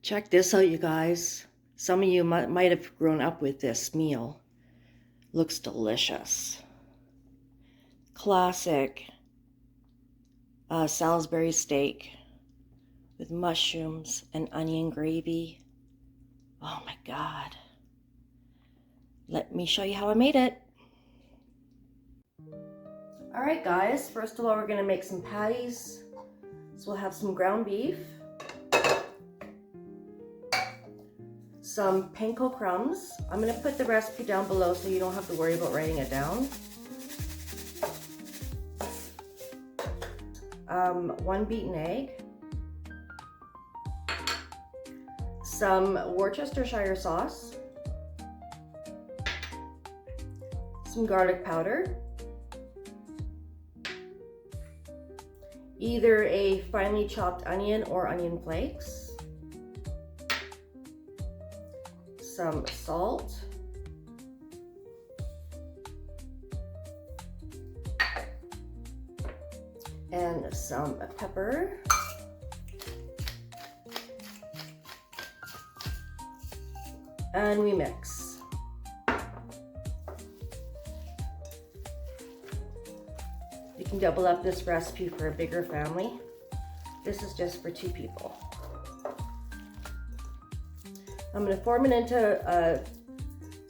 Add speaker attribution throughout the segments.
Speaker 1: Check this out, you guys. Some of you might have grown up with this meal. Looks delicious. Classic Salisbury steak with mushrooms and onion gravy. Oh my God. Let me show you how I made it. All right, guys. First of all, we're gonna make some patties. So we'll have some ground beef, some panko crumbs. I'm gonna put the recipe down below so you don't have to worry about writing it down. 1 beaten egg, some Worcestershire sauce, some garlic powder, either a finely chopped onion or onion flakes, some salt, and some pepper, and we mix. You can double up this recipe for a bigger family. This is just for 2 people. I'm going to form it into a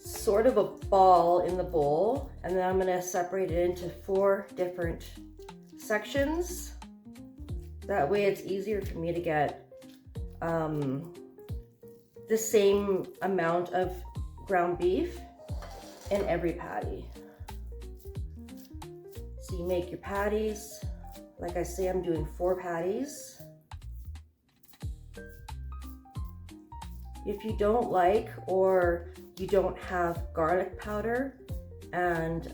Speaker 1: sort of a ball in the bowl, and then I'm going to separate it into 4 different sections. That way it's easier for me to get the same amount of ground beef in every patty. So you make your patties. Like I say, I'm doing 4 patties. If you don't like or you don't have garlic powder and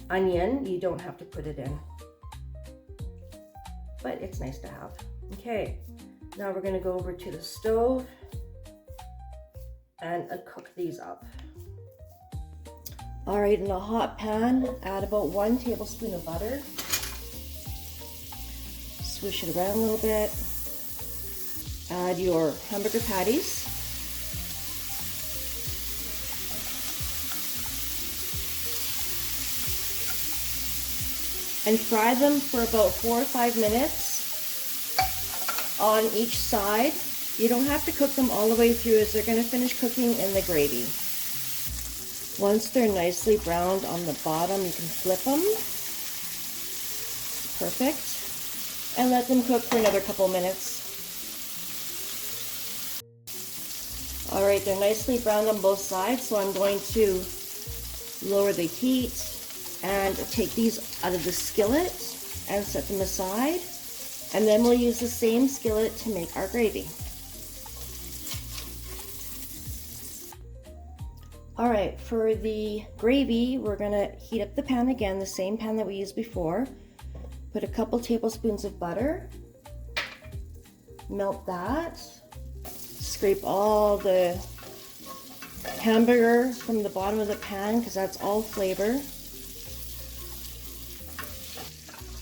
Speaker 1: onion, you don't have to put it in. But it's nice to have. Okay, now we're gonna go over to the stove and cook these up. All right, in a hot pan, add about 1 tablespoon of butter. Swish it around a little bit. Add your hamburger patties. And fry them for about 4 or 5 minutes on each side. You don't have to cook them all the way through as they're going to finish cooking in the gravy. Once they're nicely browned on the bottom, you can flip them. Perfect. And let them cook for another couple minutes. All right, they're nicely browned on both sides, so I'm going to lower the heat and take these out of the skillet and set them aside. And then we'll use the same skillet to make our gravy. All right, for the gravy, we're gonna heat up the pan again, the same pan that we used before. Put a couple tablespoons of butter, melt that, scrape all the hamburger from the bottom of the pan because that's all flavor.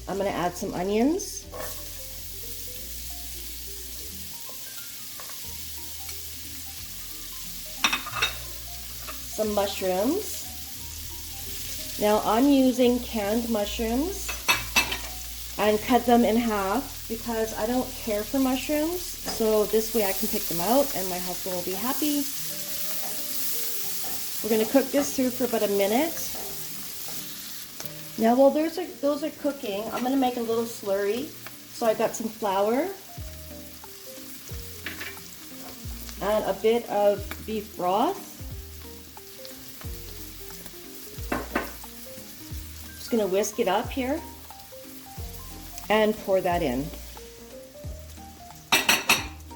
Speaker 1: I'm gonna add some onions. Some mushrooms. Now I'm using canned mushrooms and cut them in half because I don't care for mushrooms. So this way I can pick them out and my husband will be happy. We're gonna cook this through for about a minute. Now while those are cooking, I'm gonna make a little slurry. So I got some flour and a bit of beef broth. Just gonna whisk it up here and pour that in,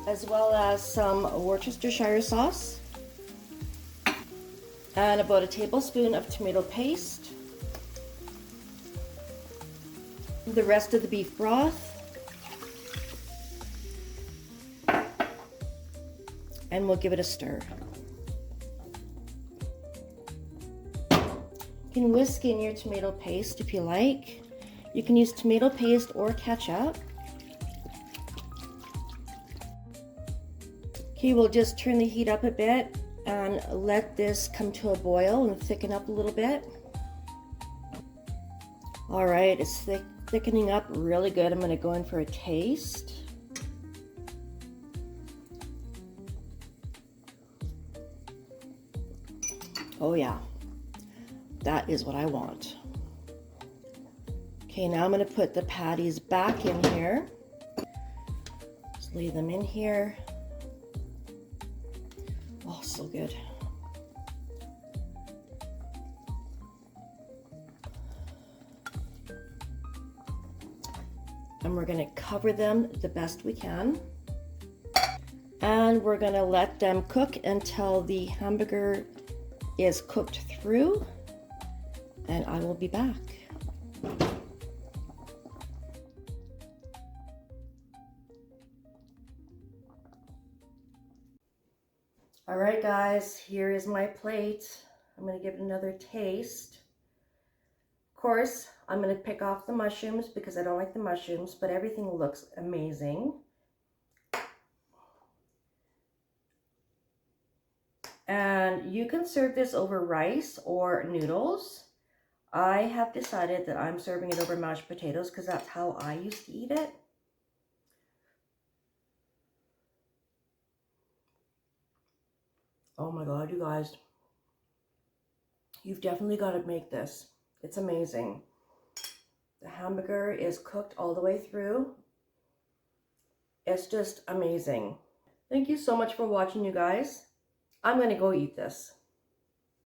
Speaker 1: as well as some Worcestershire sauce and about a tablespoon of tomato paste, the rest of the beef broth, and we'll give it a stir. You can whisk in your tomato paste if you like. You can use tomato paste or ketchup. Okay, we'll just turn the heat up a bit and let this come to a boil and thicken up a little bit. All right, it's thickening up really good. I'm going to go in for a taste. Oh yeah, that is what I want. Okay, now I'm going to put the patties back in here. Just lay them in here. Oh, so good. And we're going to cover them the best we can. And we're going to let them cook until the hamburger is cooked through. And I will be back. All right, guys, here is my plate. I'm going to give it another taste. Of course, I'm going to pick off the mushrooms because I don't like the mushrooms, but everything looks amazing. And you can serve this over rice or noodles. I have decided that I'm serving it over mashed potatoes because that's how I used to eat it. Oh my God, you guys. You've definitely got to make this. It's amazing. The hamburger is cooked all the way through. It's just amazing. Thank you so much for watching, you guys. I'm going to go eat this.